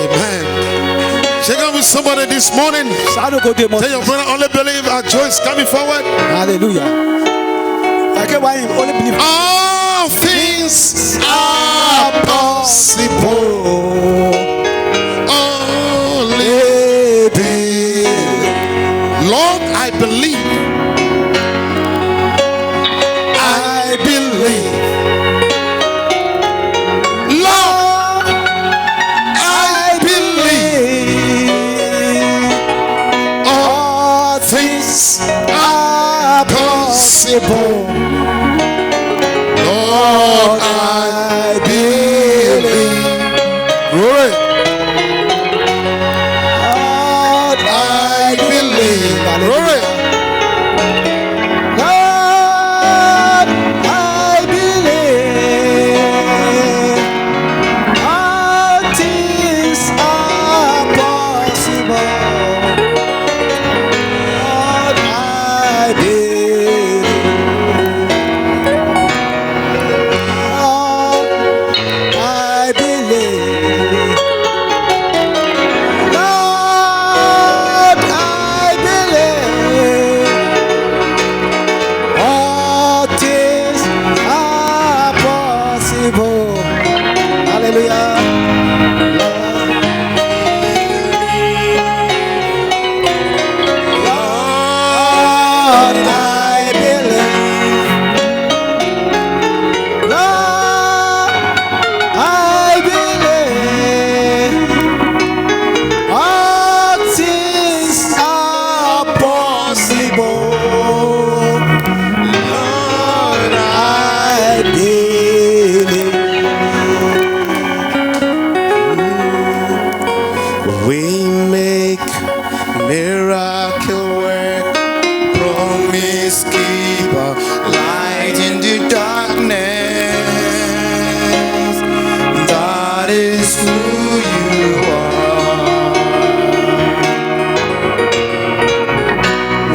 Amen. Shake up with somebody this morning. Tell your brother, only believe our joy is coming forward. Hallelujah. All things are possible. Only believe. Lord, I believe. I believe. Lord, I believe. All things are possible. Lord, I believe. Glory. Lord, I believe. Glory. Lord, I believe. All things are possible. Lord, I believe. Lord, I believe. Lord, I believe. All things are possible. Hallelujah. Lord, I believe. Lord, I believe. All things are possible. Lord, I believe. We make miracle work, promise keeper, light in the darkness. That is who you are.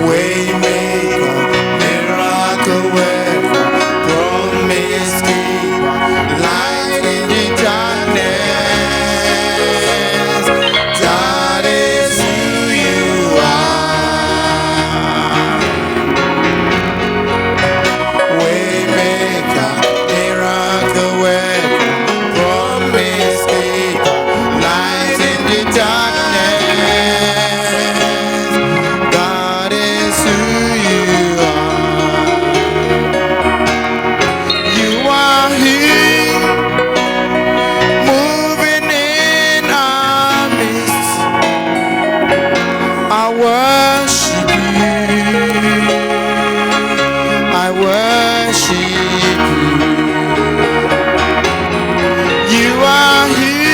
We make miracle work, promise keeper, light in the darkness. That is who you are. We make miracle work, promise keeper, light in the darkness. God is who you are. You are here, moving in our midst. I worship you. I worship you. You are here,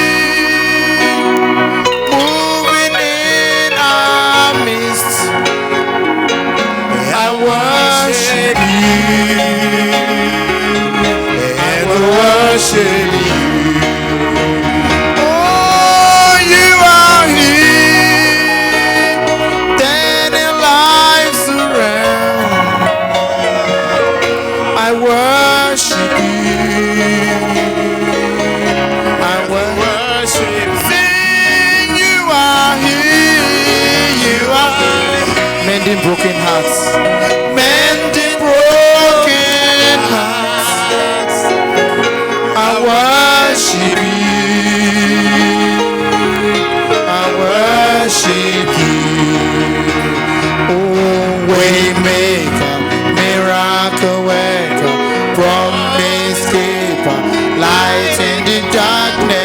moving in our midst. I worship you and worship you. Oh, you are here, turning lives around. I worship you. I worship. Sing, you are here. You are mending broken hearts. Mending broken hearts. I worship you. I worship you. Oh, waymaker, miracle worker, promise keeper, light in the darkness.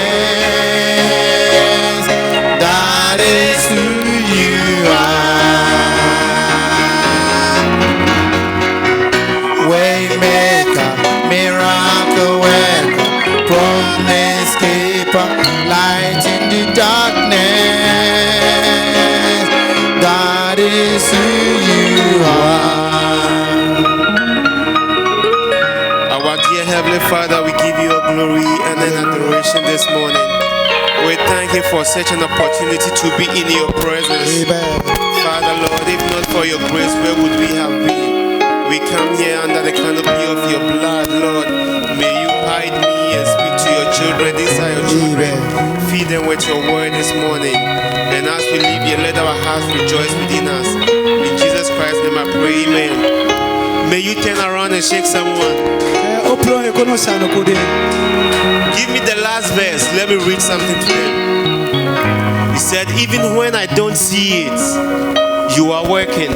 That is who you are. Waymaker, miracle worker, promise keeper, light in the darkness. That is who you are. Our dear Heavenly Father, we give you all glory and an adoration this morning. We thank you for such an opportunity to be in your presence. Amen. Father, Lord, if not for your grace, where would we have been? We come here under the canopy of your blood, Lord. May you hide me and speak to your children. These are your children. feed them with your word this morning. And as we leave here, let our hearts rejoice within us. In Jesus Christ's name I pray, amen. May you turn around and shake someone. Give me the last verse. Let me read something to them. He said, even when I don't see it, you are working.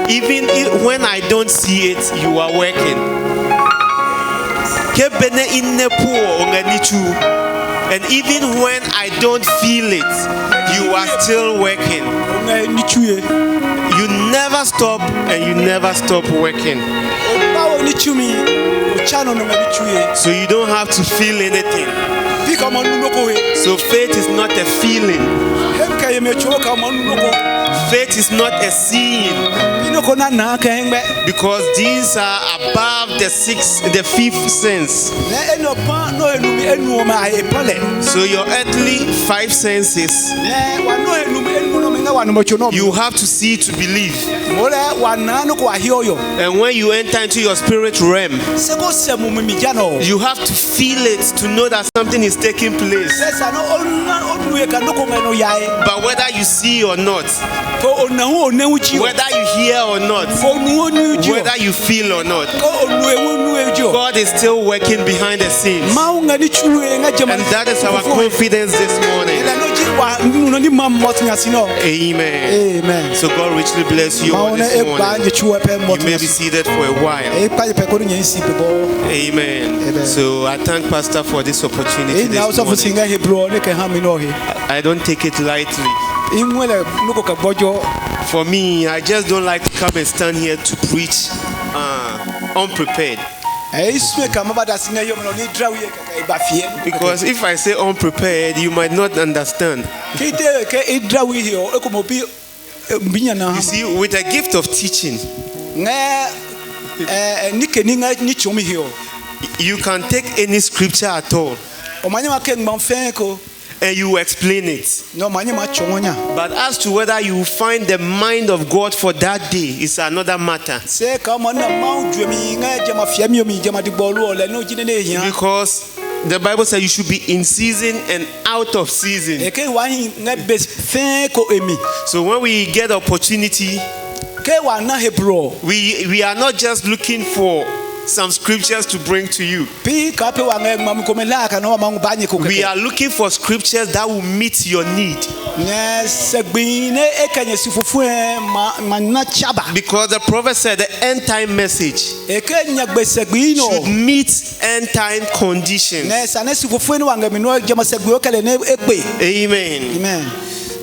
Even when I don't see it, you are working. And even when I don't feel it, you are still working. You never stop and you never stop working. So you don't have to feel anything. So faith is not a feeling. Faith is not a seeing. Because these are above the fifth sense. So your earthly five senses, you have to see to believe. And when you enter into your spirit realm, you have to feel it to know that something is taking place. But whether you see or not, whether you hear or not, whether you feel or not, God is still working behind the scenes. And that is our confidence this morning. Amen. So God richly bless you all this morning. You may be seated for a while. Amen. So I thank Pastor for this opportunity this morning. I don't take it lightly. For me, I just don't like to come and stand here to preach unprepared. Because if I say unprepared, you might not understand. You see, with a gift of teaching, you can take any scripture at all and you explain it. But as to whether you find the mind of God for that day is another matter. Because the Bible says you should be in season and out of season. So when we get opportunity, we are not just looking for some scriptures to bring to you. We are looking for scriptures that will meet your need. Because the prophet said the end time message should meet end time conditions. Amen.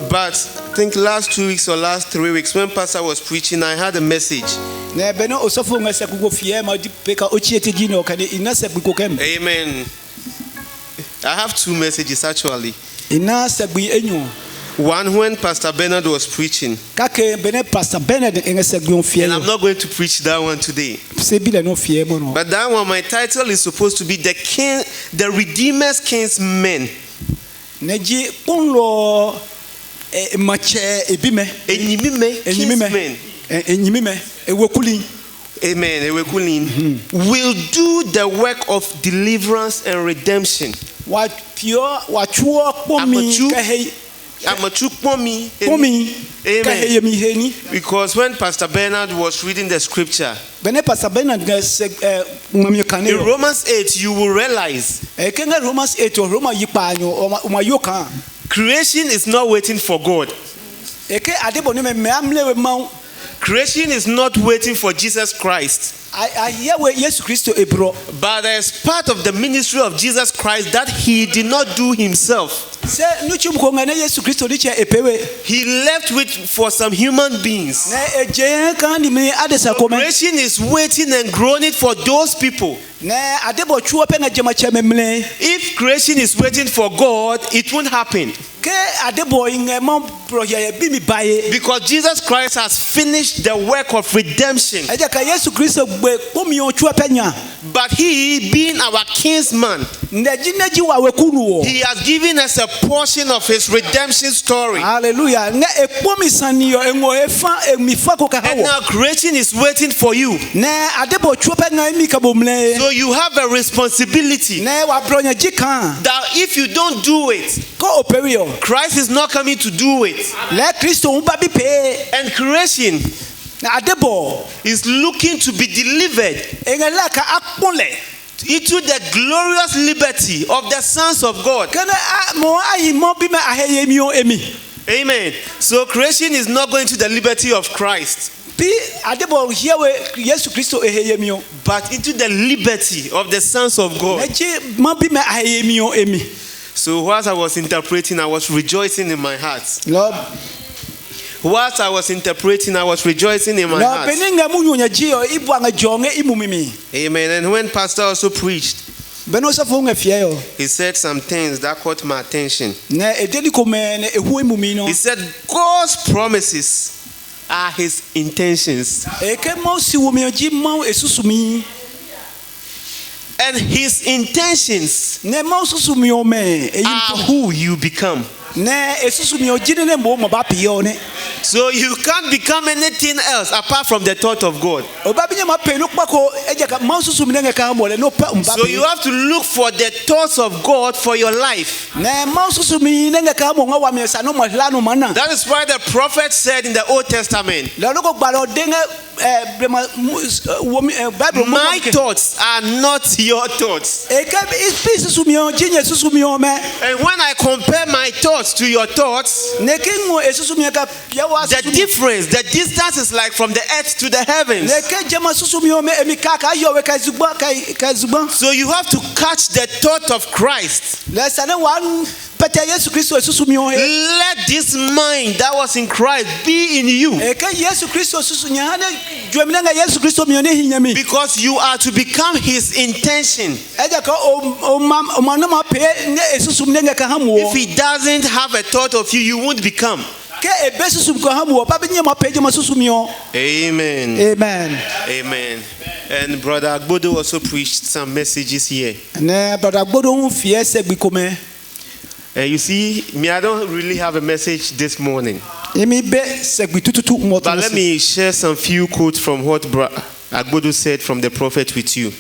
But I think last 2 weeks or last 3 weeks when Pastor was preaching, I had a message. Amen. I have two messages actually. One when Pastor Bernard was preaching. And I'm not going to preach that one today. But that one, my title is supposed to be the Redeemer's Kinsmen. Amen. Will do the work of deliverance and redemption. Amen. Because when Pastor Bernard was reading the scripture in Romans 8, you will realize creation is not waiting for God. Creation is not waiting for Jesus Christ. But there's part of the ministry of Jesus Christ that he did not do himself. He left with for some human beings. So creation is waiting and groaning for those people. If creation is waiting for God, it won't happen. Because Jesus Christ has finished the work of redemption. But he, being our kinsman, He has given us a portion of his redemption story. Hallelujah. And now creation is waiting for you. So you have a responsibility that if you don't do it, Christ is not coming to do it. And creation is looking to be delivered into the glorious liberty of the sons of God. Amen. So creation is not going to the liberty of Christ, but into the liberty of the sons of God. So whilst I was interpreting, I was rejoicing in my heart. Whilst I was interpreting, I was rejoicing in my heart. Amen. And when Pastor also preached, he said some things that caught my attention. He said, God's promises are his intentions. And his intentions are who you become. So you can't become anything else apart from the thought of God. So you have to look for the thoughts of God for your life. That is why the prophet said in the Old Testament, my thoughts are not your thoughts. And when I compare my thoughts to your thoughts, the difference, the distance is like from the earth to the heavens. So you have to catch the thought of Christ. Let this mind that was in Christ be in you. Because you are to become his intention. If he doesn't have a thought of you, you won't become. Amen. Amen. Amen. And Brother Agbodo also preached some messages here. You see, I don't really have a message this morning. But let me share some few quotes from what Agbodo said from the prophet with you.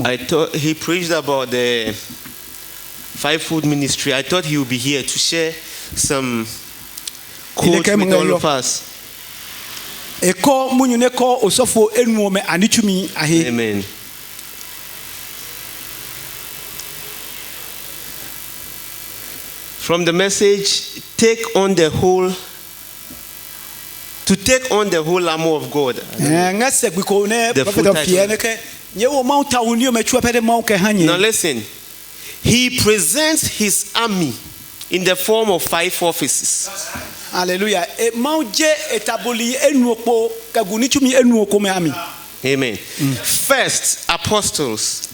I thought he preached about the fivefold ministry. I thought he would be here to share some quotes with all of us. Amen. From the message, to take on the whole armor of God. Now listen, he presents his army in the form of 5 offices. Hallelujah. Amen. First, apostles,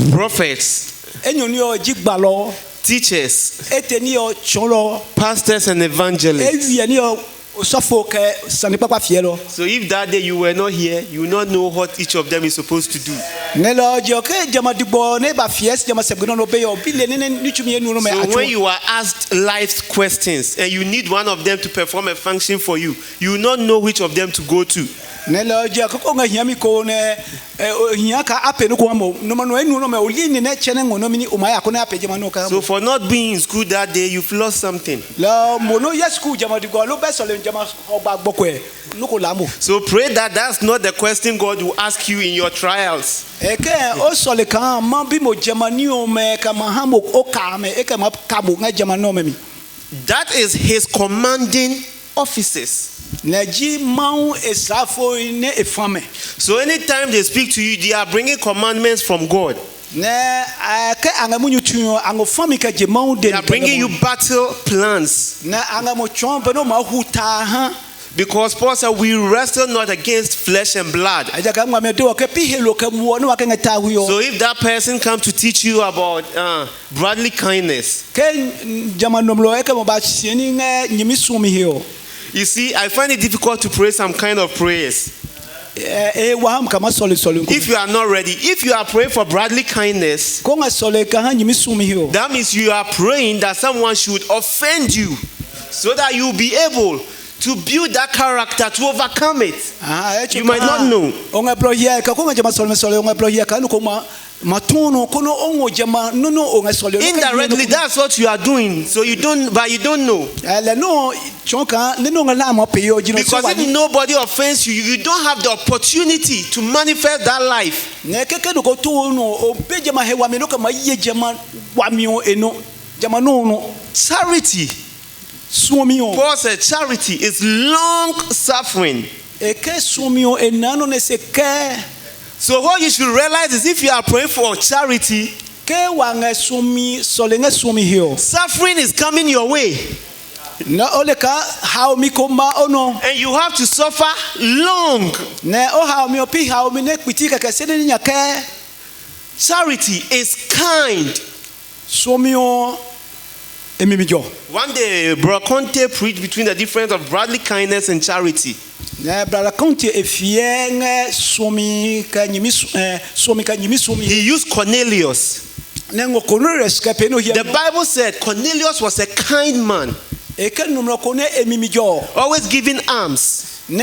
prophets, teachers, pastors and evangelists. So if that day you were not here, you will not know what each of them is supposed to do. So when you are asked life questions and you need one of them to perform a function for you, you will not know which of them to go to. So for not being in school that day, you've lost something. So pray that that's not the question God will ask you in your trials. That is his commanding offices. So anytime they speak to you, they are bringing commandments from God. They are bringing you battle plans. Because Paul said, we wrestle not against flesh and blood. So if that person comes to teach you about brotherly kindness, You see, I find it difficult to pray some kind of prayers. If you are not ready, if you are praying for brotherly kindness, that means you are praying that someone should offend you so that you will be able to build that character to overcome it. You might not know. Indirectly, that's what you are doing. So you don't, but you don't know. Because if nobody offends you, you don't have the opportunity to manifest that life. Charity. Paul said charity is long suffering. So what you should realize is if you are praying for charity, suffering is coming your way. And you have to suffer long. Charity is kind. One day, Brother Conte preached between the difference of brotherly kindness and charity. He used Cornelius. The Bible said Cornelius was a kind man, always giving alms, and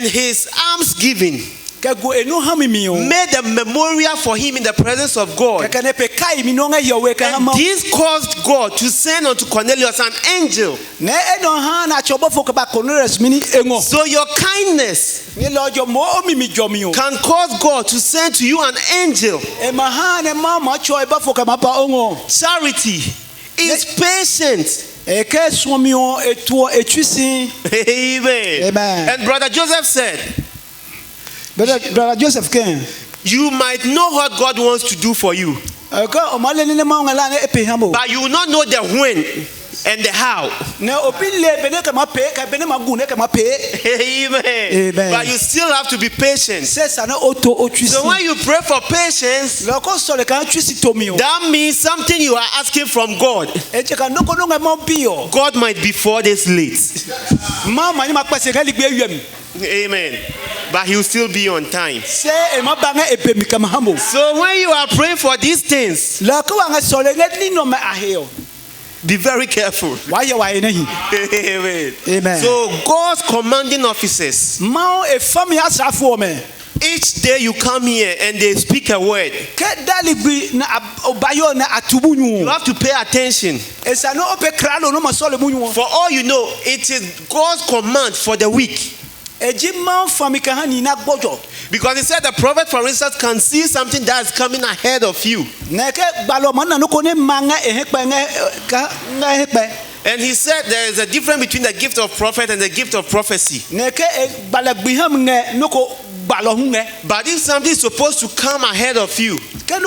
his alms giving made a memorial for him in the presence of God. And this caused God to send unto Cornelius an angel. So your kindness can cause God to send to you an angel. Charity is patient. Amen. And Brother Joseph said, Brother Joseph came. You might know what God wants to do for you, but you will not know the when and the how. Amen. But you still have to be patient. So when you pray for patience, that means something you are asking from God. God might be 4 days late. Amen. But he will still be on time. So when you are praying for these things, be very careful. Amen. Amen. So God's commanding officers, each day you come here and they speak a word, you have to pay attention. For all you know, it is God's command for the week. Because he said the prophet, for instance, can see something that is coming ahead of you. And he said there is a difference between the gift of prophet and the gift of prophecy. But if something is supposed to come ahead of you, and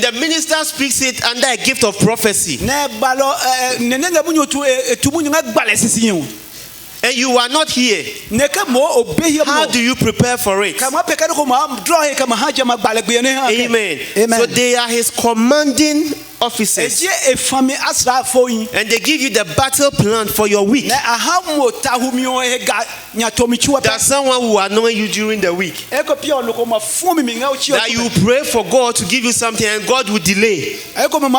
the minister speaks it under a gift of prophecy, and you are not here, how do you prepare for it? Amen. So they are his commanding officers, and they give you the battle plan for your week. That's someone who annoys you during the week, that you pray for God to give you something and God will delay. Someone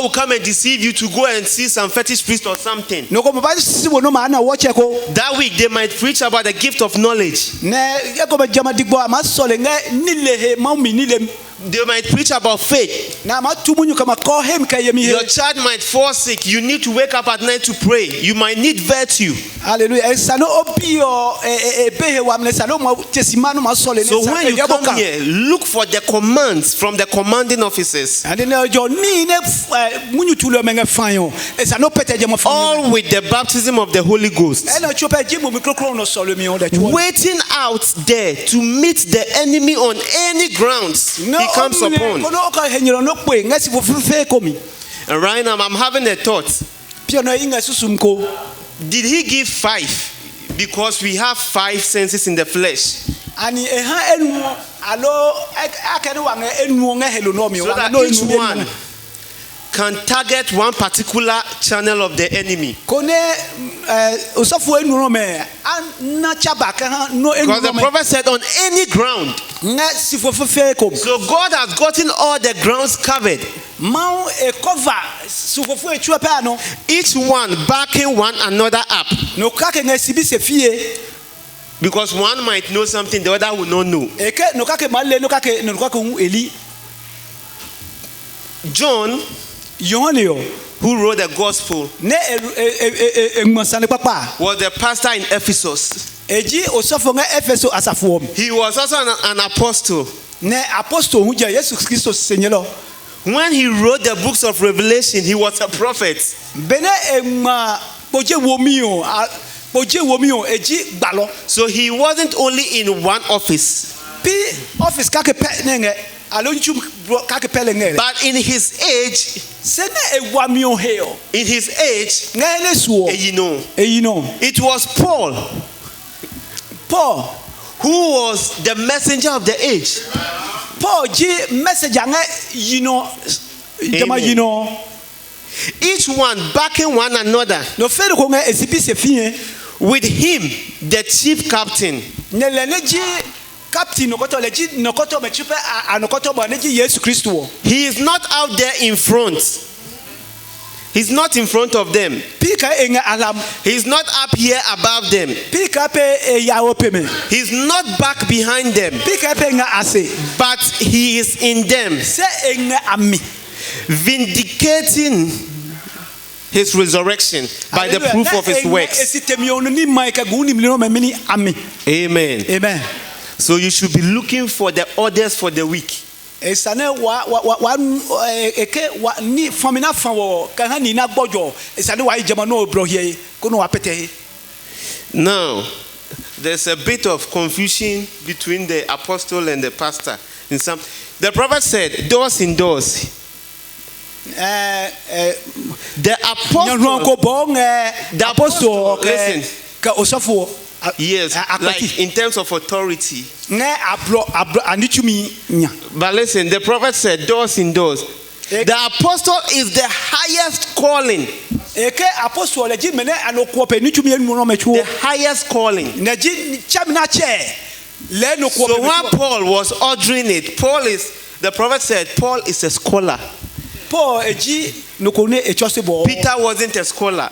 will come and deceive you to go and see some fetish priest or something. That week they might preach about the gift of knowledge. They might preach about faith. Your child might fall sick. You need to wake up at night to pray. You might need virtue. Hallelujah. So when you come here, look for the commands from the commanding officers. All with the baptism of the Holy Ghost. Waiting out there to meet the enemy on any grounds he comes upon. And right now I'm having a thought. Did he give 5? Because we have 5 senses in the flesh. So that each one can target one particular channel of the enemy. Because the prophet said on any ground. So God has gotten all the grounds covered. Each one backing one another up. Because one might know something the other will not know. John, who wrote the gospel, was the pastor in Ephesus. He was also an apostle. When he wrote the books of Revelation, he was a prophet. So he wasn't only in one office. But in his age, it was Paul who was the messenger of the age. Each one backing one another. With him, the chief captain. He is not out there in front. He's not in front of them. He's not up here above them. He's not back behind them. But he is in them, vindicating his resurrection by the proof of his works. Amen. Amen. So you should be looking for the orders for the week. Now, there's a bit of confusion between the apostle and the pastor. The prophet said, doors in doors. The apostle, listen. Yes, like in terms of authority. But listen, the prophet said, doors in doors. The apostle is the highest calling. The highest calling. So when Paul was ordering it, the prophet said, Paul is a scholar. Peter wasn't a scholar.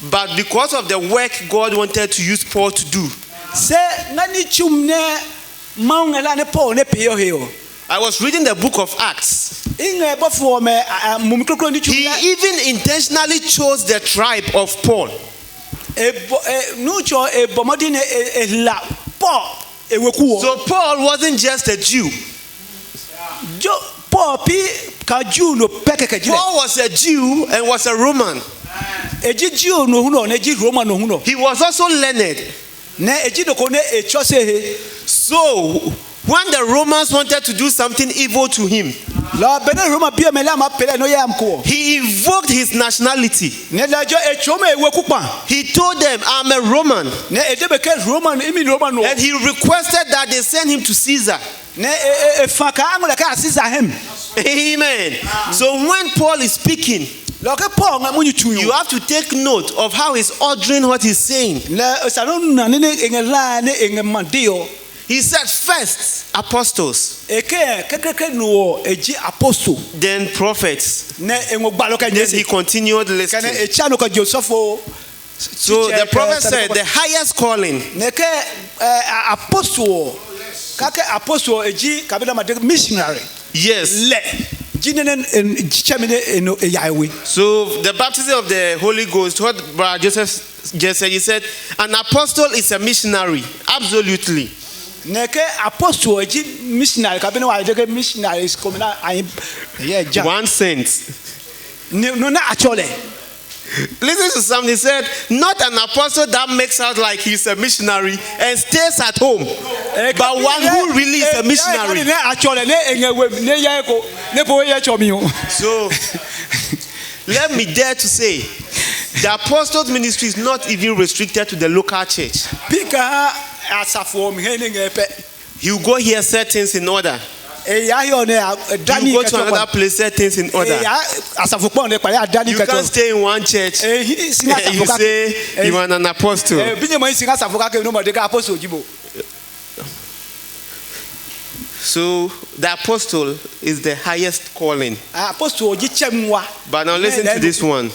But because of the work God wanted to use Paul to do, I was reading the book of Acts. He even intentionally chose the tribe of Paul. So Paul wasn't just a Jew. Paul was a Jew and was a Roman. He was also learned. So when the Romans wanted to do something evil to him, he invoked his nationality. He told them, I'm a Roman. And he requested that they send him to Caesar. Amen. So when Paul is speaking, you have to take note of how he's ordering what he's saying. He said first apostles, then prophets. Then he continued listening. So the prophet said the highest calling. Yes. So the baptism of the Holy Ghost, what Brother Joseph just said, he said an apostle is a missionary. Absolutely. One sense. Listen to something. He said, not an apostle that makes out like he's a missionary and stays at home, but one who really is a missionary. So, let me dare to say, the apostles' ministry is not even restricted to the local church. He will go here, set things in order. You go to another place, set things in order. You can't stay in one church and you say you are an apostle. So the apostle is the highest calling. But now listen to this one.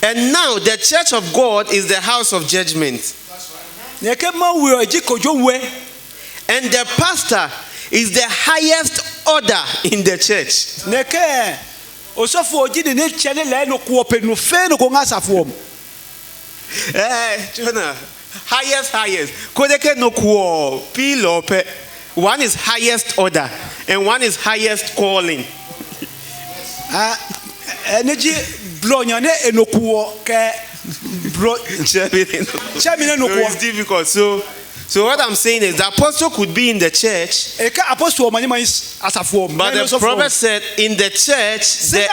And now the church of God is the house of judgment. And the pastor is the highest order in the church. Jonah, highest. One is highest order and one is highest calling. It's difficult. So what I'm saying is the apostle could be in the church, but the prophet said in the church the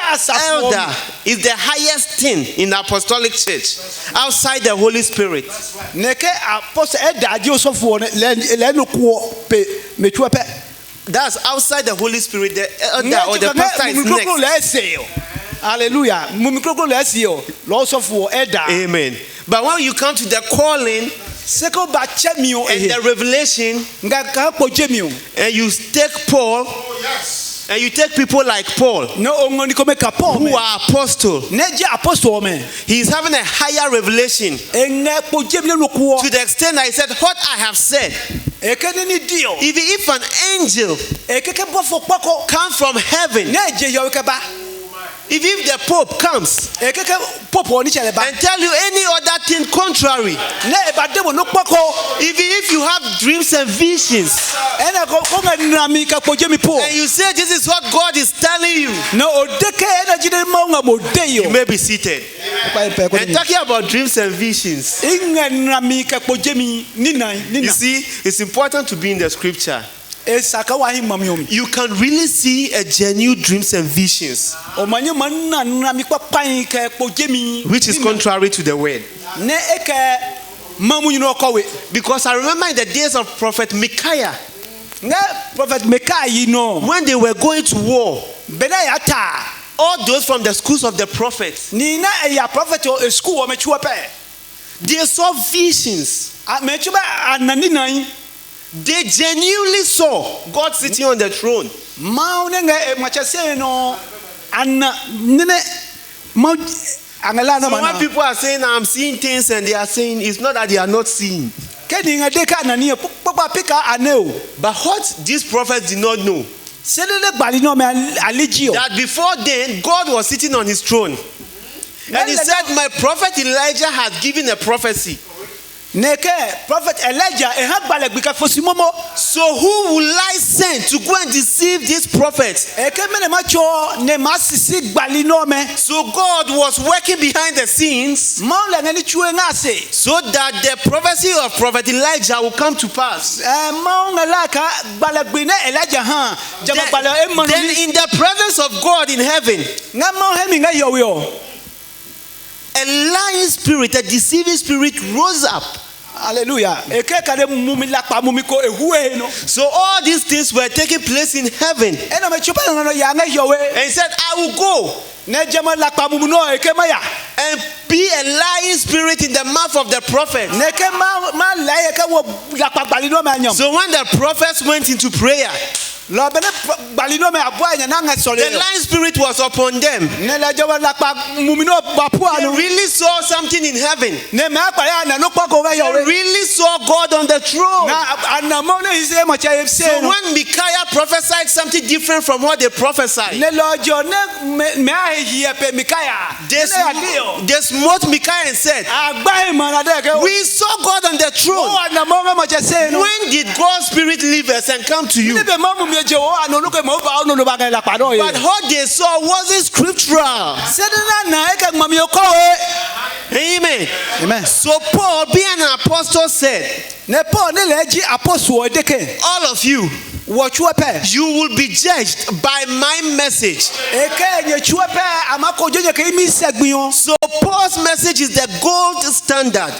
elder is the highest thing in the apostolic church outside the Holy Spirit. That's outside the Holy Spirit. The elder or the pastor is next. Hallelujah. Amen. But when you come to the calling and the revelation, and you take Paul, and you take people like Paul, who are apostles, he's having a higher revelation to the extent that he said, what I have said, if an angel comes from heaven, if the Pope comes and tell you any other thing contrary, if you have dreams and visions, and you say this is what God is telling you, you may be seated. And talking about dreams and visions, you see, it's important to be in the scripture. You can really see a genuine dreams and visions, which is contrary to the word. Because I remember in the days of Prophet Micaiah, when they were going to war, all those from the schools of the prophets, they saw visions. They genuinely saw God sitting on the throne. So when people are saying I'm seeing things and they are saying it's not that they are not seeing. But what these prophets did not know, that before then God was sitting on his throne. And he said, my prophet Elijah has given a prophecy. Prophet Elijah, so who will I send to go and deceive these prophets? So God was working behind the scenes so that the prophecy of Prophet Elijah will come to pass. Then in the presence of God in heaven, a lying spirit, a deceiving spirit rose up. Hallelujah. So all these things were taking place in heaven. And he said, I will go and be a lying spirit in the mouth of the prophet. So when the prophets went into prayer, the lying spirit was upon them. They really saw something in heaven. They really saw God on the throne. So when Micaiah prophesied something different from what they prophesied, they smote Micaiah and said, we saw God on the throne. When did God's spirit leave us and come to you? But what they saw wasn't scriptural. Amen. Amen. So Paul, being an apostle, said, all of you, you will be judged by my message. So Paul's message is the gold standard.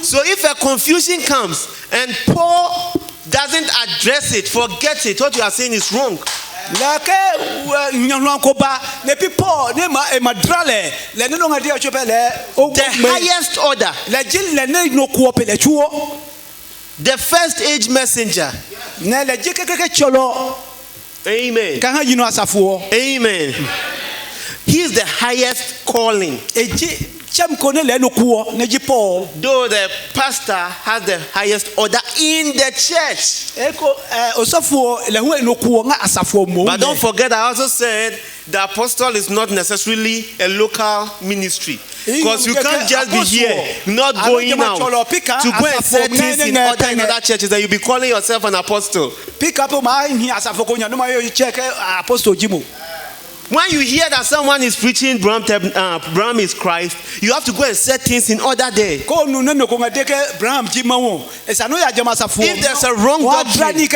So if a confusion comes and Paul doesn't address it, forget it, what you are saying is wrong. The highest order, the first age messenger. Amen. Amen. He is the highest calling. Though the pastor has the highest order in the church. But don't forget, I also said the apostle is not necessarily a local ministry. Because you can't just be here, not going out to go and set things in order in other churches, and you'll be calling yourself an apostle. When you hear that someone is preaching Brahm is Christ, you have to go and set things in order there. If there's a wrong doctrine, you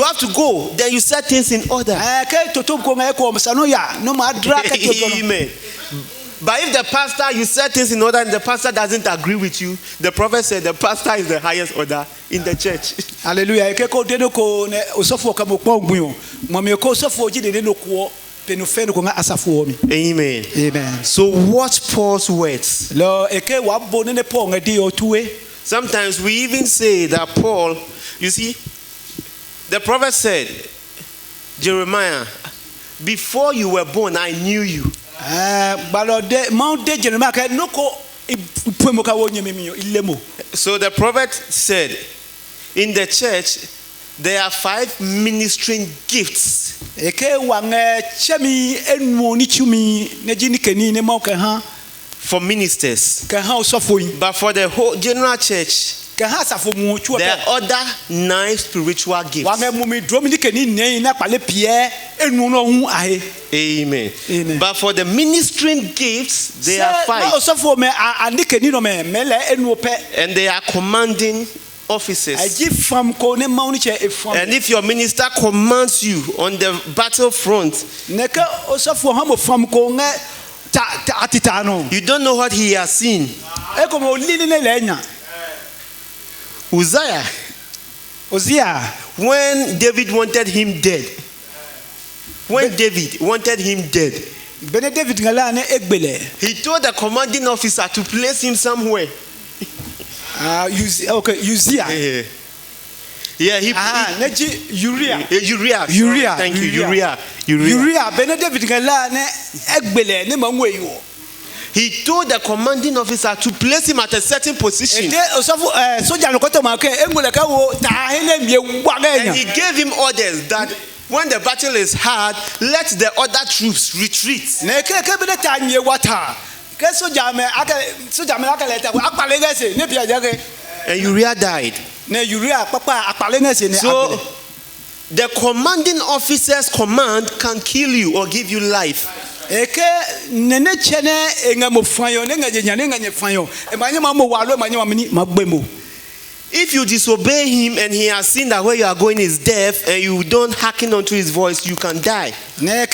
have to go. Then you set things in order. Amen. But if the pastor, you set things in order and the pastor doesn't agree with you, the prophet said the pastor is the highest order in the church. Hallelujah. Amen. Amen. So watch Paul's words. Sometimes we even say that Paul, you see, the prophet said, Jeremiah, before you were born, I knew you. So the prophet said, in the church, there are 5 ministering gifts. For ministers. But for the whole general church, there are other 9 spiritual gifts. Amen. Amen. But for the ministering gifts, there are 5. And they are commanding offices. And if your minister commands you on the battlefront, you don't know what he has seen. Uzziah, when David wanted him dead, he told the commanding officer to place him somewhere. Uzziah. Yeah, Uriah. Thank you, Uriah. He told the commanding officer to place him at a certain position. And he gave him orders that when the battle is hard, let the other troops retreat. And Uriah died. So the commanding officer's command can kill you or give you life. If you disobey him and he has seen that where you are going is death and you don't hearken unto his voice, you can die. And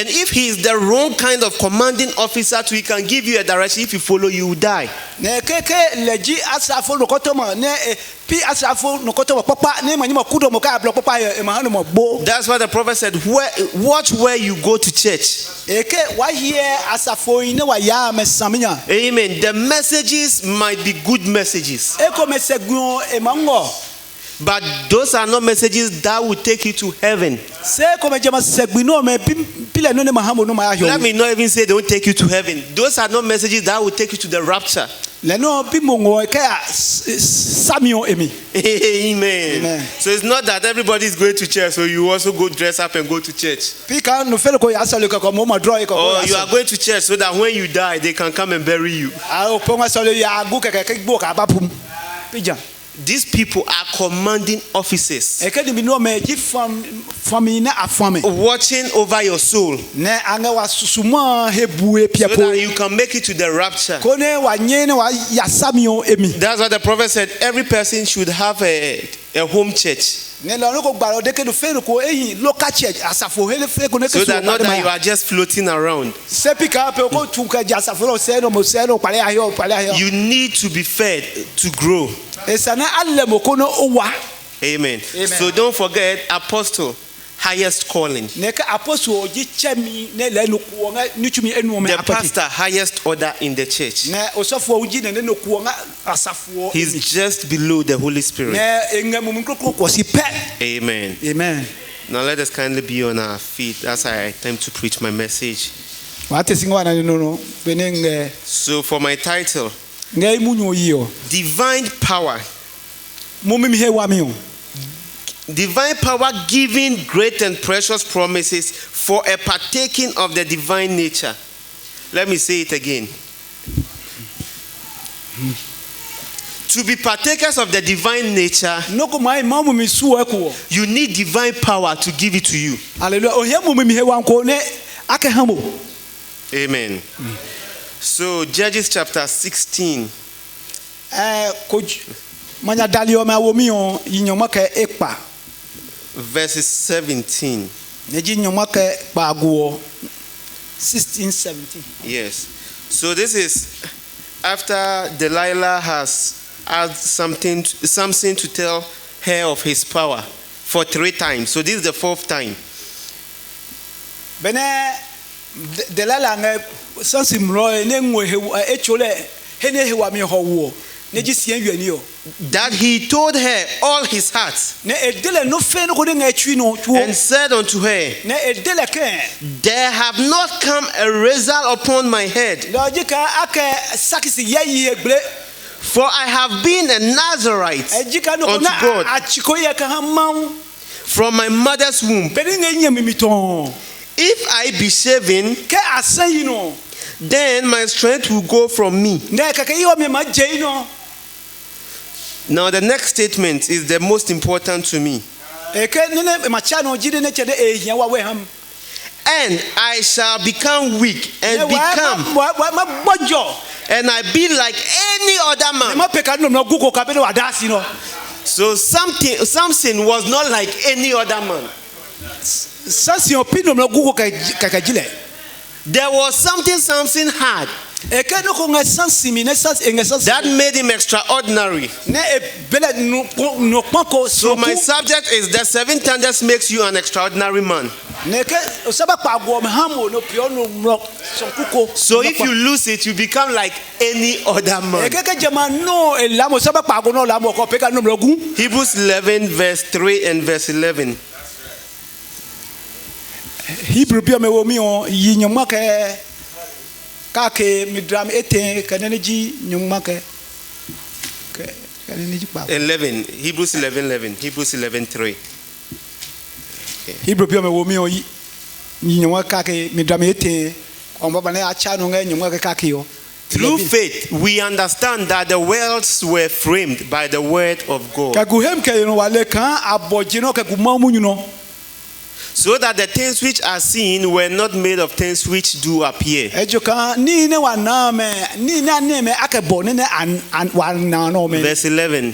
if he is the wrong kind of commanding officer, he can give you a direction. If you follow, you will die. That's why the prophet said, watch where you go to church. Amen. The messages might be good messages, but those are not messages that will take you to heaven. Let me not even say they won't take you to heaven. Those are not messages that will take you to the rapture. Amen. So it's not that everybody is going to church, so you also go dress up and go to church. Or you are going to church so that when you die, they can come and bury you. these people are commanding officers, watching over your soul, so that you can make it to the rapture. That's what the prophet said. Every person should have a home church, so that not that you are just floating around. You need to be fed to grow. Amen. So don't forget, apostle, highest calling. The pastor, highest order in the church. He's just below the Holy Spirit. Amen. Amen. Now let us kindly be on our feet as I attempt to preach my message. So for my title, Divine Power. Divine power giving great and precious promises for a partaking of the divine nature. Let me say it again. To be partakers of the divine nature, you need divine power to give it to you. Amen. So Judges chapter 16. Verses 17. 16, 17. Yes. So this is after Delilah has asked Samson to tell her of his power for 3 times. So this is the 4th time. That he told her all his heart and said unto her, there have not come a razor upon my head, for I have been a Nazarite unto God from my mother's womb. If I be shaven, then my strength will go from me. Now the next statement is the most important to me. And I shall become weak and become, and I be like any other man. So Samson was not like any other man. There was something Samson had that made him extraordinary. So my subject is that 7 thunders makes you an extraordinary man. So if you lose it, you become like any other man. Hebrews 11 verse 3 and verse 11. Hebrew 11. Hebrews 11. Hebrews 11:3. Hebrew through faith, we understand that the worlds were framed by the word of God, so that the things which are seen were not made of things which do appear. Verse 11.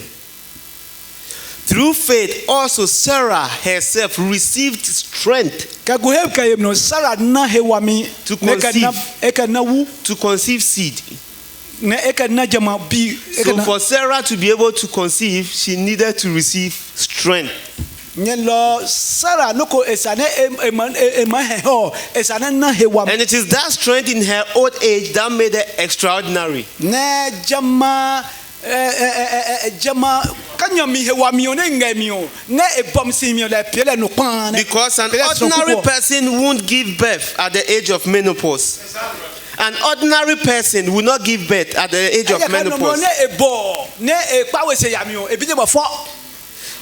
Through faith also Sarah herself received strength to conceive seed. So for Sarah to be able to conceive, she needed to receive strength. And it is that strength in her old age that made her extraordinary. Because an ordinary person won't give birth at the age of menopause. An ordinary person will not give birth at the age of menopause.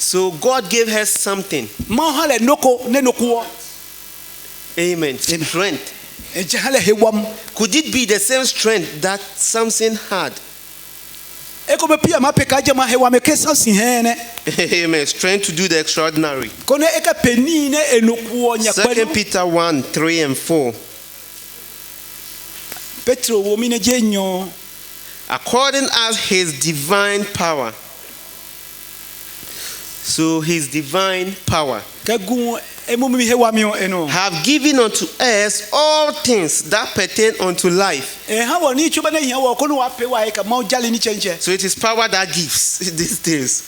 So God gave her something. Amen. Strength. Could it be the same strength that Samson had? Amen. Strength to do the extraordinary. 2 Peter 1, 3 and 4. According as his divine power. So his divine power have given unto us all things that pertain unto life. So it is power that gives these things.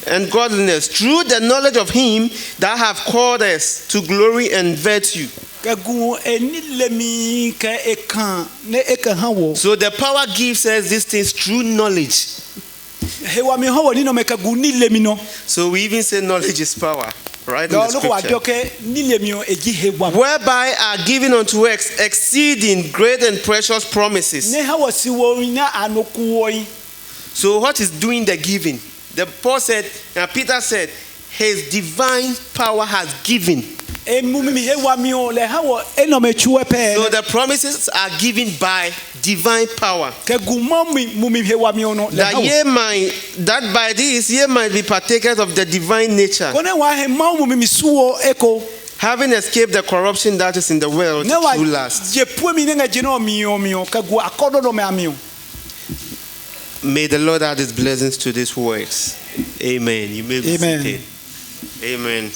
And godliness through the knowledge of him that have called us to glory and virtue. So the power gives us these things through knowledge. So we even say knowledge is power, right? In the scripture. Whereby are given unto us exceeding great and precious promises. So what is doing the giving? The Paul said, Peter said, his divine power has given. So the promises are given by divine power. That by this ye might be partakers of the divine nature, having escaped the corruption that is in the world through lust. May the Lord add his blessings to these words. Amen. You may be seated. Amen.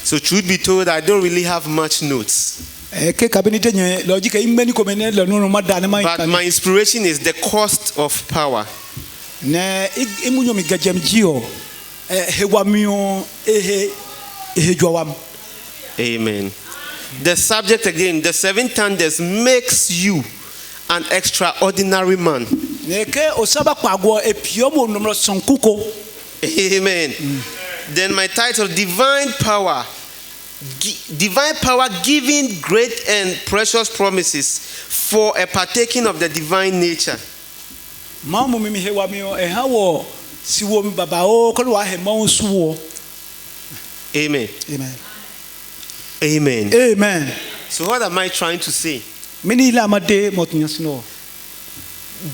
So truth be told, I don't really have much notes. But my inspiration is the cost of power. Amen. The subject again, the 7 thunders makes you an extraordinary man. Amen. Then my title, divine power giving great and precious promises for a partaking of the divine nature. Amen. Amen. Amen. Amen. So what am I trying to say?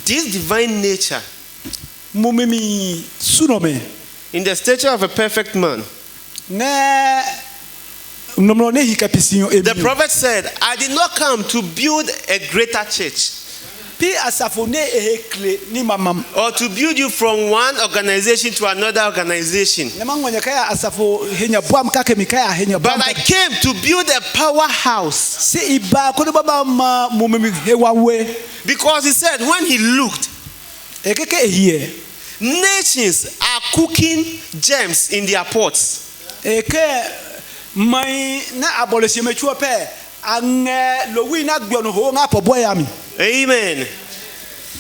This divine nature, in the stature of a perfect man, the prophet said, I did not come to build a greater church or to build you from one organization to another organization, but I came to build a powerhouse. Because he said when he looked, nations are cooking gems in their pots. Amen.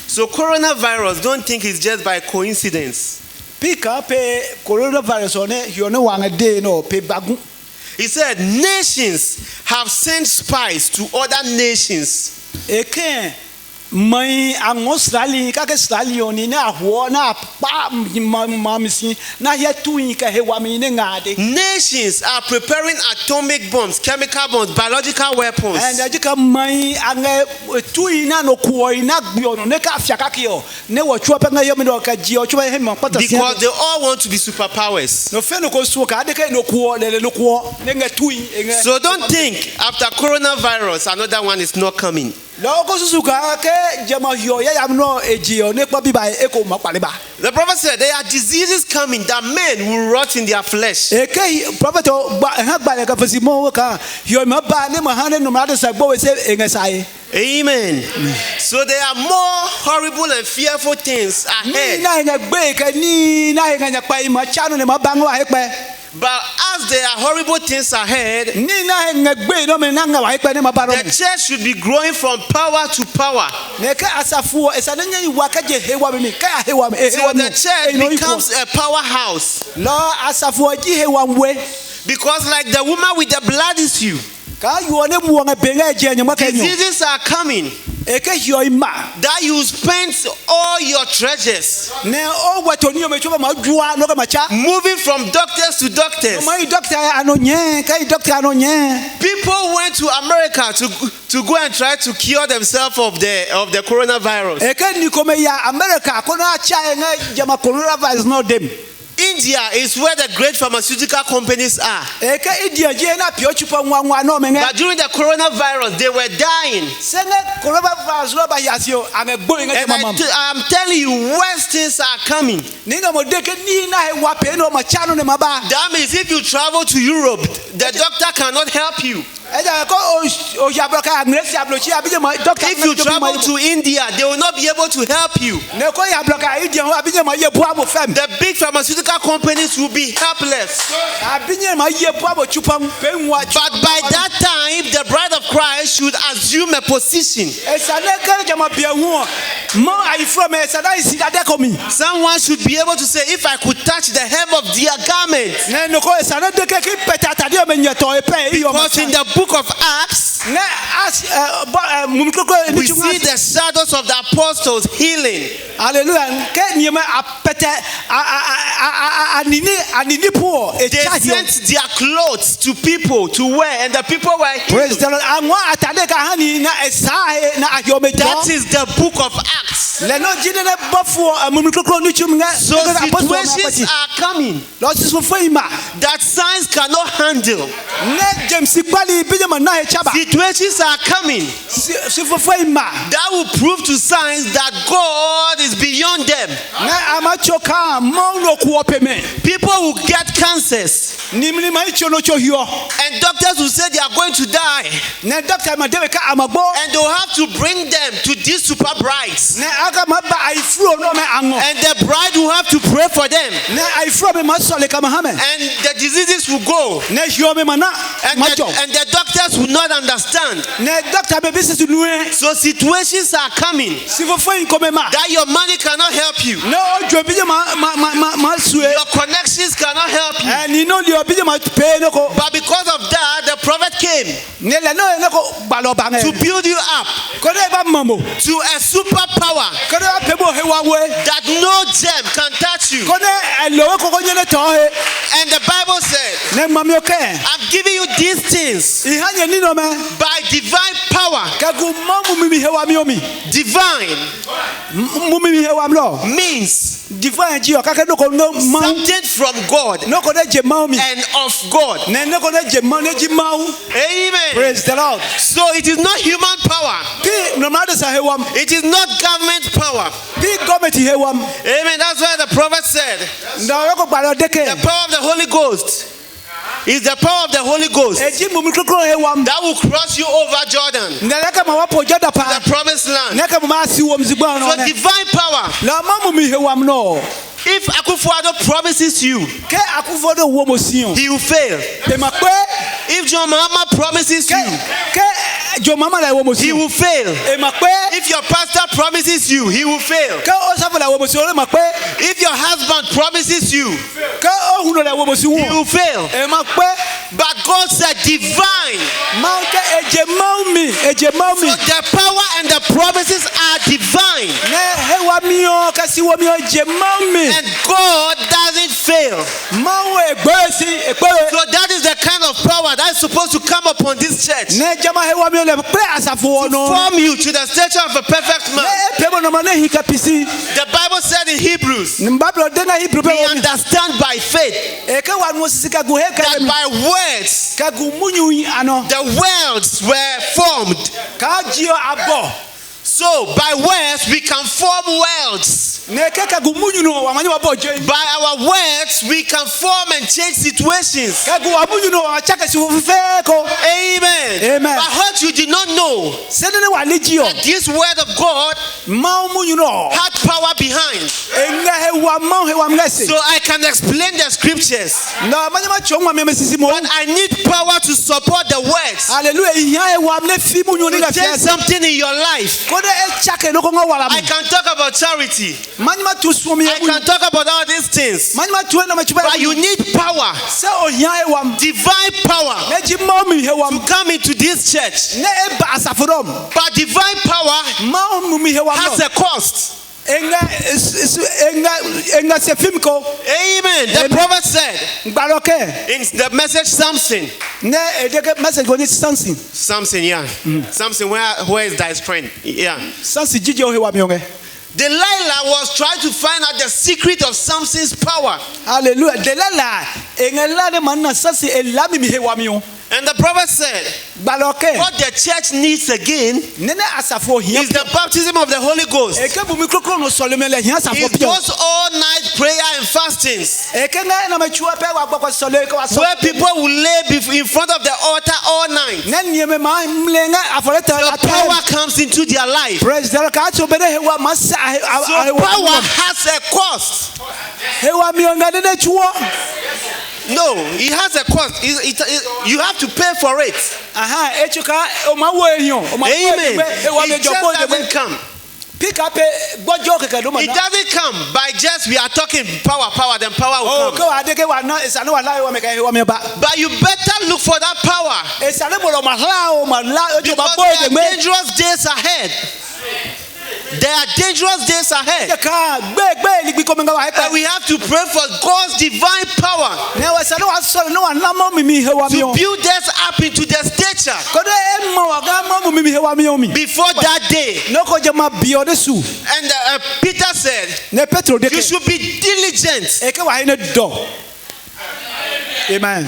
So coronavirus, don't think it's just by coincidence. He said nations have sent spies to other nations. Nations are preparing atomic bombs, chemical bombs, biological weapons. Because they all want to be superpowers. So don't think after coronavirus another one is not coming. The prophet said there are diseases coming that men will rot in their flesh. Amen. So there are more horrible and fearful things ahead. But as there are horrible things ahead, the church should be growing from power to power. So the church becomes a powerhouse. Because like the woman with the blood issue, diseases are coming. that you spent all your treasures moving from doctors to doctors. People went to America to go and try to cure themselves of the coronavirus. India is where the great pharmaceutical companies are. But during the coronavirus, they were dying. And I'm telling you, worse things are coming. That means if you travel to Europe, the doctor cannot help you. If you travel to India, they will not be able to help you. The big pharmaceutical companies will be helpless. But by that time, the bride of Christ should assume a position. Someone should be able to say, if I could touch the hem of their garment. Because in the book of Acts, we see the shadows of the apostles healing. Hallelujah. They sent their clothes to people to wear, and the people were healed. Praise the Lord. That is the book of Acts. So situations are coming that science cannot handle. Situations are coming that will prove to science that God is beyond them. People will get cancers, and doctors will say they are going to die, and they'll have to bring them to these super brides, and the bride will have to pray for them, and the diseases will go, and the doctors will not understand. So situations are coming that your money cannot help you, your connections cannot help you. But because of that, the prophet came to build you up to a superpower that no gem can touch you. And the Bible said, I'm giving you these things by divine power. Divine means something from God and of God. Amen. Praise the Lord. So it is not human power. It is not government power. Amen. That's why the prophet said, the power of the Holy Ghost is the power of the Holy Ghost that will cross you over Jordan to the promised land. So divine power. If Akufo-Addo promises you, he will fail. If John Mahama promises you, he will fail. If your pastor promises you, he will fail. If your husband promises you, he will fail. But God said divine. So the power and the promises are divine. And God doesn't fail. So that is the kind of power that is supposed to come upon this church, to form you to the stature of a perfect man. The Bible said in Hebrews, we understand by faith that by words the worlds were formed. So by words we can form worlds. By our words we can form and change situations. Amen. But what you did not know, that this word of God had power behind. So I can explain the scriptures. But I need power to support the words. There's something in your life. I can talk about charity. I can talk about all these things. But you need power. Divine power to come into this church. But divine power has a cost. Amen. The prophet said in the message Samson, yeah. Samson, where is thy strength? Yeah. Delilah was trying to find out the secret of Samson's power. Hallelujah. And the prophet said, what the church needs again is the baptism of the Holy Ghost. It goes all night prayer and fastings, where people will lay in front of the altar all night. The power comes into their life. So power has a cost. No, it has a cost. You have to pay for it. Amen. It just doesn't come. It doesn't come by just we are talking power, then power will come. But you better look for that power, because there are dangerous days ahead. There are dangerous days ahead. And we have to pray for God's divine power to build us up into the stature before that day. And Peter said, you should be diligent. Amen.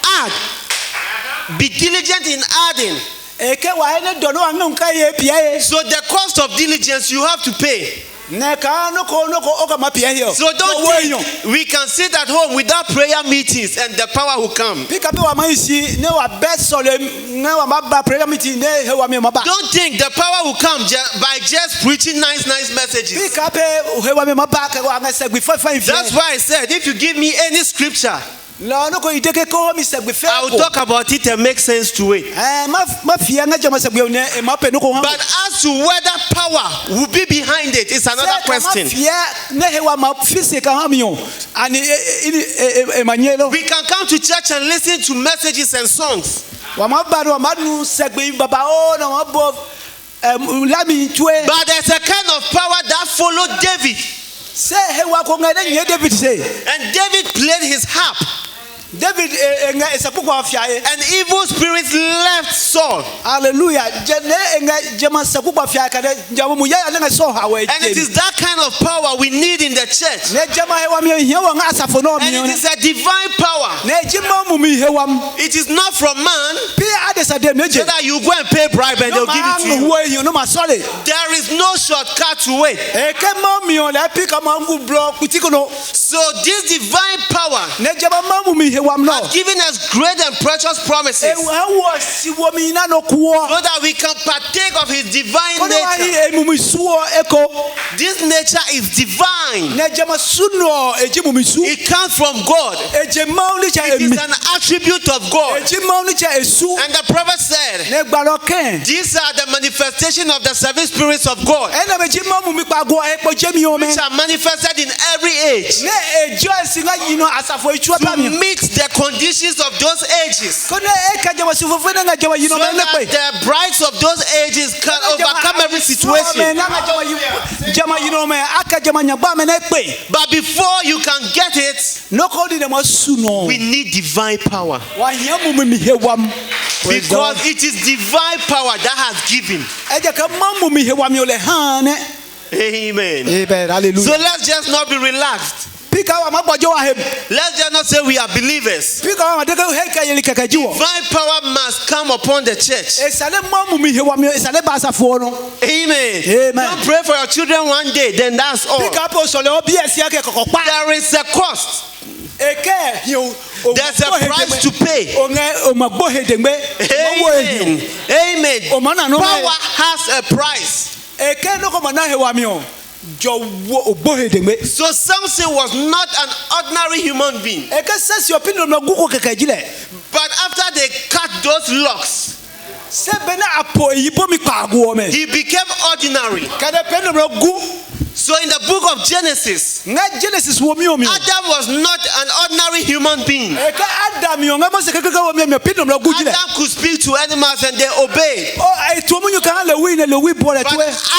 Add. Be diligent in adding. So the cost of diligence you have to pay. So don't think we can sit at home without prayer meetings and the power will come. Don't think the power will come by just preaching nice messages. That's why I said, if you give me any scripture, I will talk about it and make sense to it. But as to whether power will be behind it is another question. We can come to church and listen to messages and songs. But there's a kind of power that followed David. And David played his harp. And evil spirits left Saul. Hallelujah. And it is that kind of power we need in the church. And it is a divine power. It is not from man, so that you go and pay bribe and they'll give it to you. There is no shortcut to it. So this divine power has given us great and precious promises, so that we can partake of his divine nature. This nature is divine. It comes from God. It is an attribute of God. And the prophet said, these are the manifestation of the seven spirits of God, which are manifested in every age to meet the conditions of those ages, so that the brides of those ages can overcome every situation. But before you can get it, we need divine power, because it is divine power that has given. Amen. So let's just not be relaxed. Let's just not say we are believers. Divine power must come upon the church. Amen. Don't pray for your children one day, then that's all. There is a cost. There's a price to pay. Amen. Amen. Power has a price. So Samson was not an ordinary human being. But after they cut those locks, he became ordinary. So in the book of Genesis, Adam was not an ordinary human being. Adam could speak to animals and they obeyed. But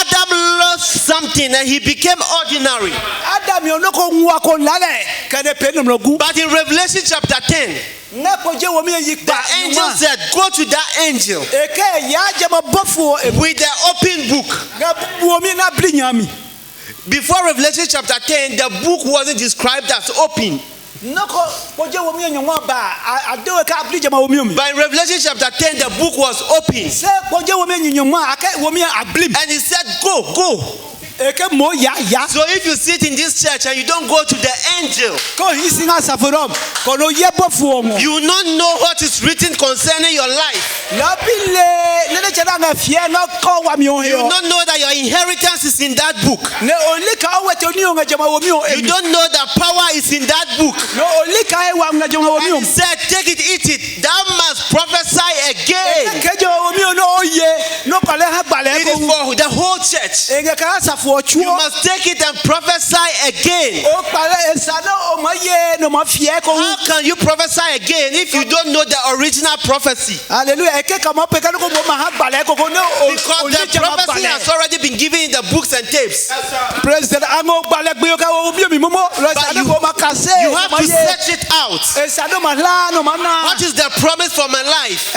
Adam lost something and he became ordinary. But in Revelation chapter 10, the angel said, go to that angel with the open book. Before Revelation chapter 10, the book wasn't described as open. But in Revelation chapter 10, the book was open. And he said, go. So if you sit in this church and you don't go to the angel, you will not know what is written concerning your life. You will not know that your inheritance is in that book. You don't know that power is in that book. And he said, take it, eat it. Thou must prophesy again. It is for the whole church. You must take it and prophesy again. How can you prophesy again if you don't know the original prophecy? Because the prophecy has already been given in the books and tapes. But you have to search it out. What is the promise for my life?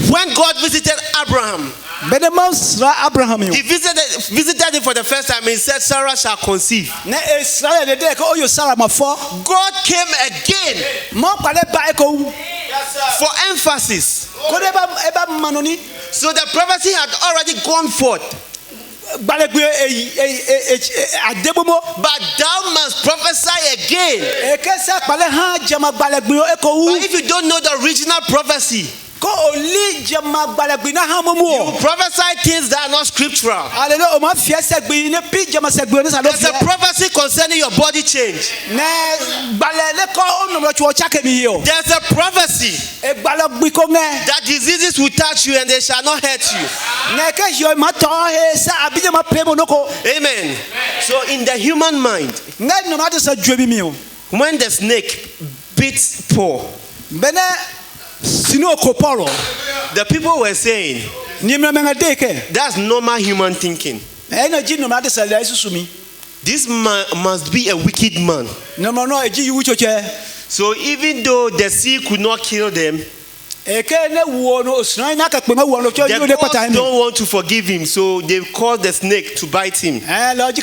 When God visited Abraham, he visited him for the first time. He said, Sarah shall conceive. God came again for emphasis. So the prophecy had already gone forth. But thou must prophesy again. But if you don't know the original prophecy, you prophesy things that are not scriptural. There's a prophecy concerning your body change. There's a prophecy that diseases will touch you and they shall not hurt you. Amen. So in the human mind, when the snake beats Paul, the people were saying, that's normal human thinking. This man must be a wicked man. So even though the sea could not kill them, the gods don't want to forgive him, so they caused the snake to bite him. But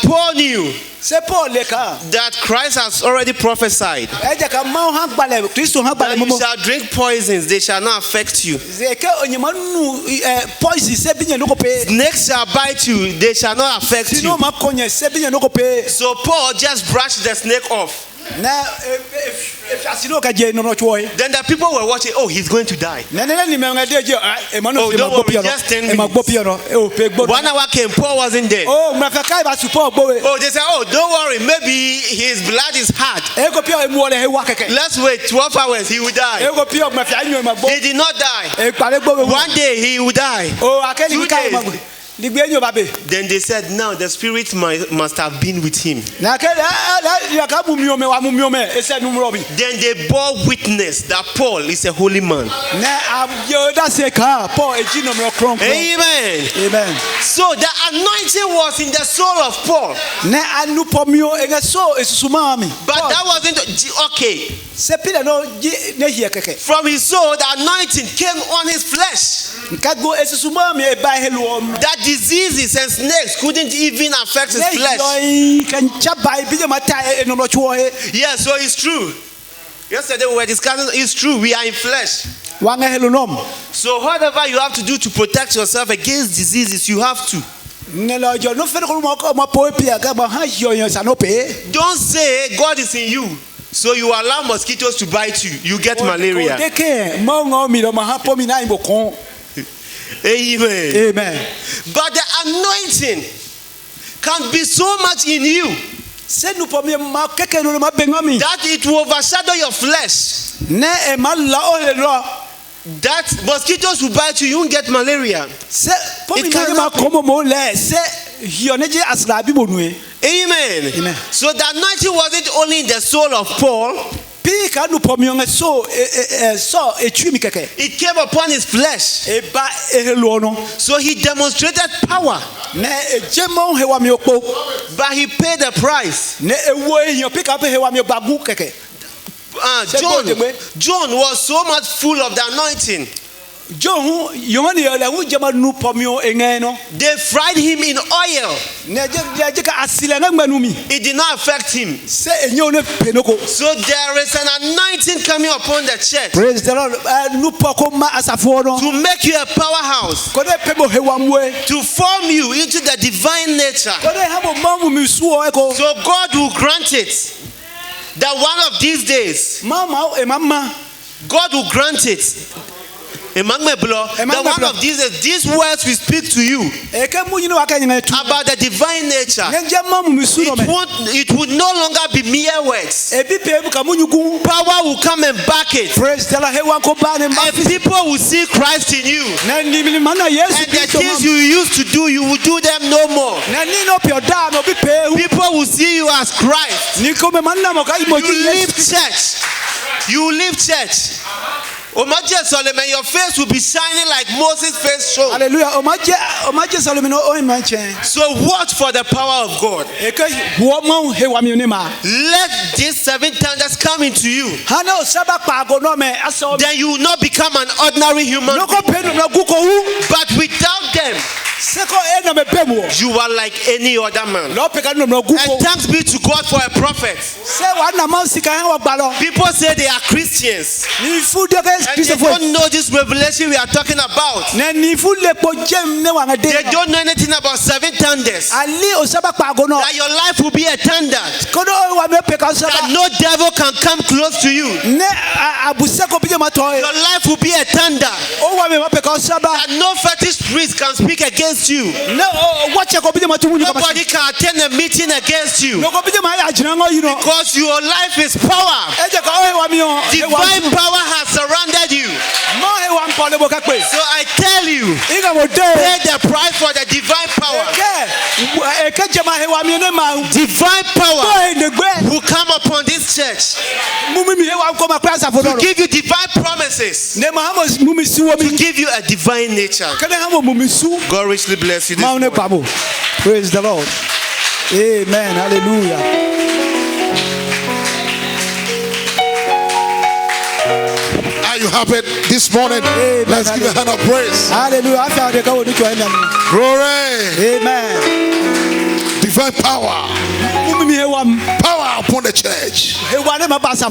Paul knew that Christ has already prophesied that you shall drink poisons, they shall not affect you. Snakes shall bite you, they shall not affect you. So Paul just brushed the snake off. Then the people were watching. Oh, he's going to die. Oh, don't worry, just 10 minutes. 1 hour came, Paul wasn't there. Oh, they said, oh, don't worry, maybe his blood is hard. Let's wait 12 hours, he will die. He did not die. One day he will die. 2 days. Then they said, now the spirit must have been with him. Then they bore witness that Paul is a holy man. Amen. Amen. So the anointing was in the soul of Paul. But that wasn't okay. From his soul, the anointing came on his flesh. That diseases and snakes couldn't even affect his flesh. Yeah, so it's true. Yesterday we were discussing, it's true, we are in flesh. So whatever you have to do to protect yourself against diseases, you have to. Don't say God is in you, so you allow mosquitoes to bite you, you get malaria. Amen. Amen. But the anointing can be so much in you that it will overshadow your flesh. That mosquitoes will bite you, you won't get malaria. It can Amen. Amen. So the anointing wasn't only in the soul of Paul. It came upon his flesh. So he demonstrated power. But he paid the price. John was so much full of the anointing. They fried him in oil. It did not affect him. So there is an anointing coming upon the church. Praise the Lord. To make you a powerhouse. To form you into the divine nature. So God will grant it. That one of these days, God will grant it. That one of these days, these words we speak to you about the divine nature, it would no longer be mere words. Power will come and back it. And people will see Christ in you. And the things you used to do, you will do them no more. People will see you as Christ. You live church. You live church. Solomon, your face will be shining like Moses' face shone. Hallelujah. So watch for the power of God. Let these 7 thunders come into you. Then you will not become an ordinary human being. But without them, you are like any other man. And thanks be to God for a prophet. People say they are Christians. And they don't know this revelation we are talking about. They don't know anything about 7 thunders. That your life will be a thunder. That no devil can come close to you. Your life will be a thunder. That no fetish priest can speak against you. Nobody can attend a meeting against you. Because your life is power. Divine power has surrounded you. So I tell you, pay the price for the divine power. Divine power will come upon this church to give you divine promises, to give you a divine nature. God richly bless you this morning. Praise the Lord. Amen. Hallelujah. You have it this morning. Amen. Let's give a hand of praise. Hallelujah. Glory. Amen. Divine power. Power upon the church.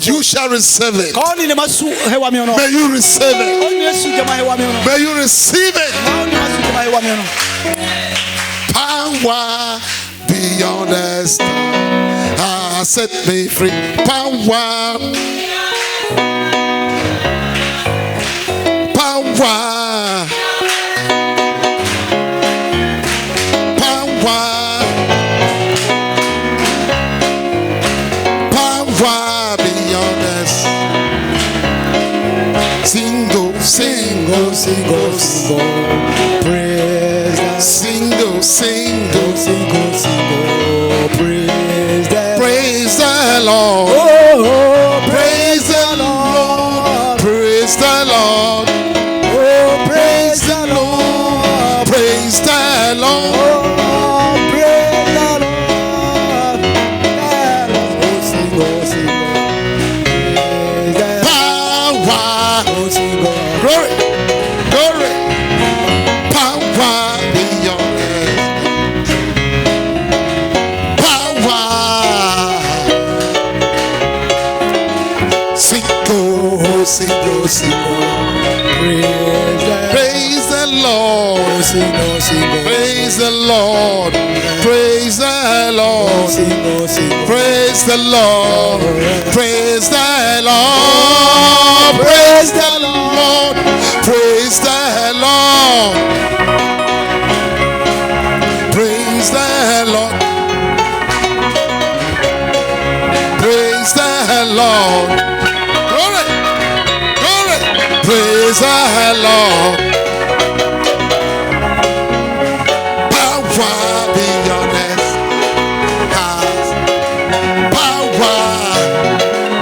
You shall receive it. May you receive it. May you receive it. Power beyond the star. Set me free. Power. Power, power, power beyond us. Single, single, single, single. Praise the single, single, single, single. Praise the Lord. Oh, praise the Lord. Praise the Lord. Praise the Lord. Oh, praise the Lord. Power. Glory. Glory. Power beyond it. Power. Singo, singo, singo. Praise the Lord. Praise the Lord. Praise the Lord. Praise the Lord. Praise the Lord. Praise the Lord. Praise the Lord. Lord. Glory. Glory. Praise the Lord. Power beyond us has power.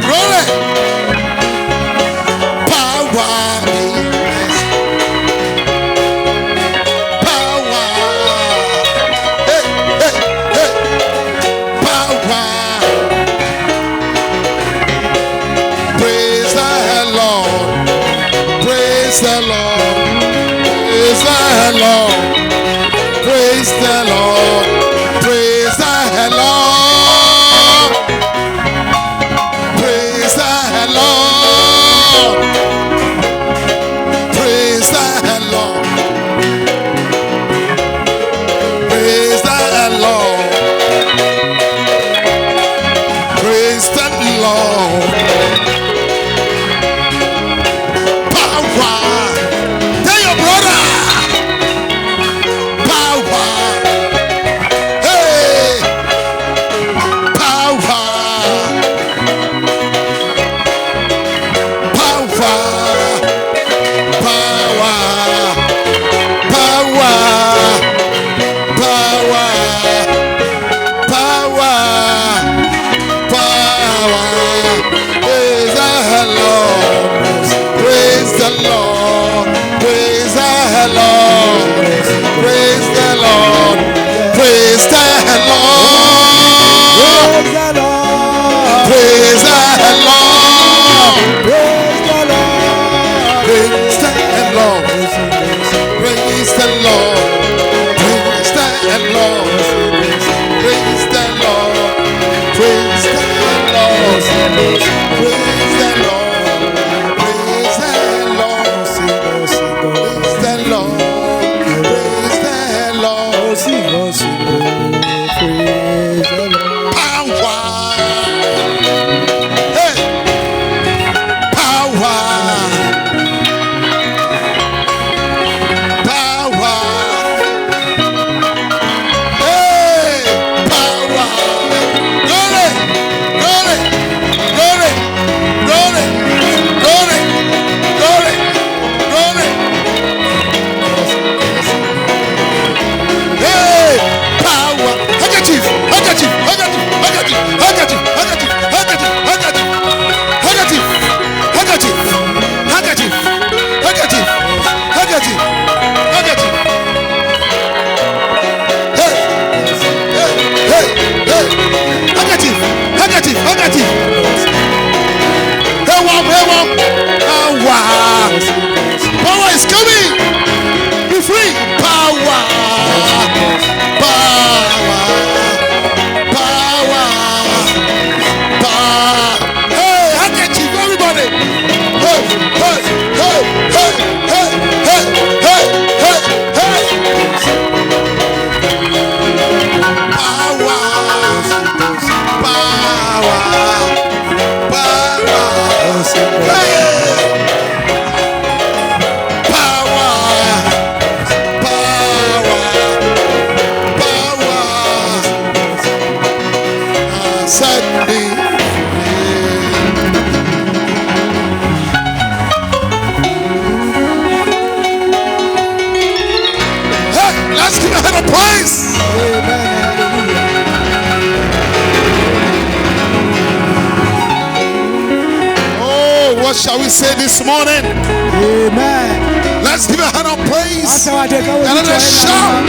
Glory. Power beyond us. Power. Hey, hey, hey. Power. Praise the Lord. Praise the Lord. Praise the Lord. Praise the Lord. Praise the Lord. Praise the Lord. Praise the Lord. Praise the Lord. Praise the Lord. Power. Tell your brother. Power. Hey. Power. Power. Power. Power. Power. Power. Power. Praise the Lord. Praise the Lord. Praise the Lord. Praise the Lord. Praise the Lord. Praise the Lord. Praise the Lord. Praise the Lord. Praise the Lord. Praise the Lord. Praise the Lord. Praise the Lord. Praise the Lord. Praise the Lord. Praise the Lord. Power. Hey. Power. Power. Hey. Power. Glory. Glory. Glory. Glory. Glory. Glory. Glory. Hey. Power. Handkerchief. Handkerchief. Handkerchief. Handkerchief. Handkerchief. Handkerchief. Handkerchief. Handkerchief. Handkerchief. Handkerchief. Handkerchief. Handkerchief. Handkerchief. Hey. Hey. Hey. Hey. Handkerchief. Handkerchief. Handkerchief. Hey, wow. Hey, wow. Power. Power is coming. Be free. Power. Power. Power. Power. Hey, handkerchief, everybody. Hey, hey, hey, hey, hey, hey, hey, hey, hey. Power. Power. Power. Hey. Power. Power. Power. Set me free. Hey, let's give a hand of praise. Oh, what shall we say this morning? Amen. Let's give a hand of praise. And let us shout.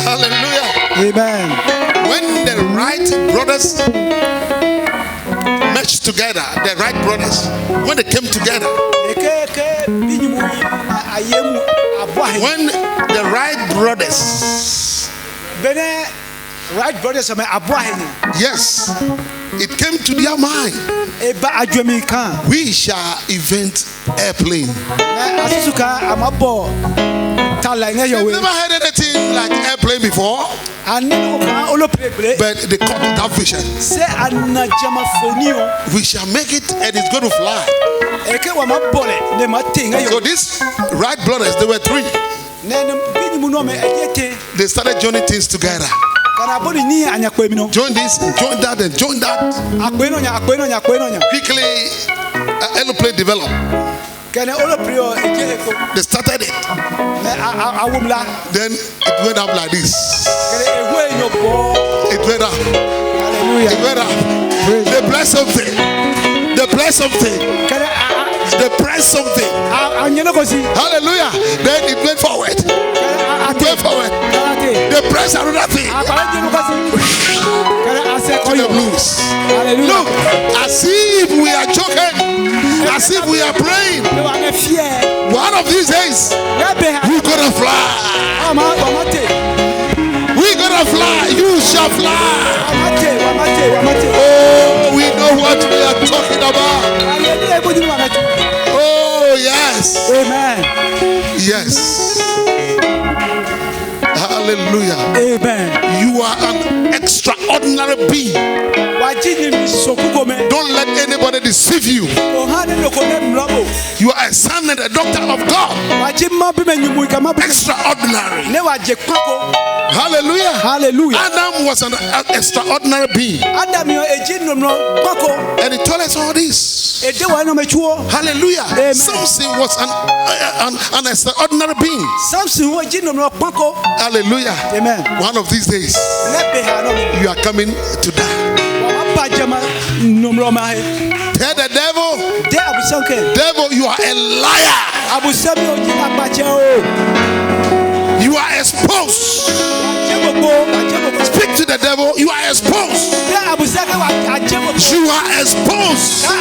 Hallelujah. Amen. When the right brothers matched together, the right brothers, when they came together, when the right brothers, yes, it came to their mind, we shall invent airplane. They've never had anything like airplane before, but they caught that vision. We shall make it and it's going to fly. So these right brothers, they were three. They started joining things together. Join this, join that, and join that. Quickly, aeroplane developed. They started it. Then it went up like this. It went up. It went up. They bless something. They bless something. They press something. Hallelujah. Then it went forward. It went forward. They press another thing. To the blues. Look, as if we are joking, as if we are praying. One of these days, we're gonna fly. We're gonna fly. You shall fly. Oh, we know what we are talking about. Oh, yes. Amen. Yes. Hallelujah. Amen. You are an extraordinary being. Don't let anybody deceive you. You are a son and a daughter of God. Extraordinary. Hallelujah. Hallelujah. Adam was an extraordinary being. And he told us all this. Hallelujah. Amen. Samson was an extraordinary being. Hallelujah. Amen. One of these days, you are coming to die. Tell the devil, devil, you are a liar. You are exposed. Speak to the devil, you are exposed. You are exposed. Now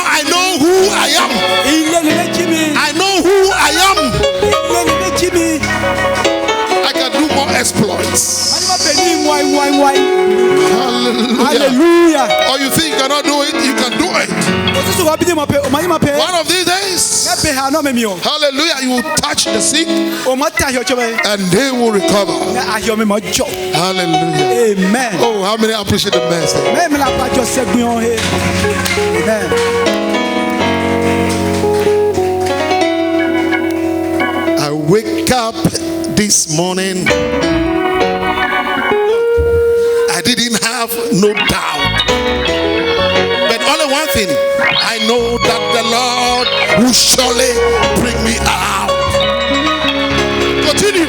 I know who I am. I know who I am. I can do more exploits. Hallelujah. Or you think you cannot do it, you can do it. One of these days, hallelujah, you will touch the sick and they will recover. Hallelujah. Amen. Oh, how many appreciate the message? Amen. I wake up this morning, I didn't have no doubt. But only one thing, I know that the Lord will surely bring me out. Continue.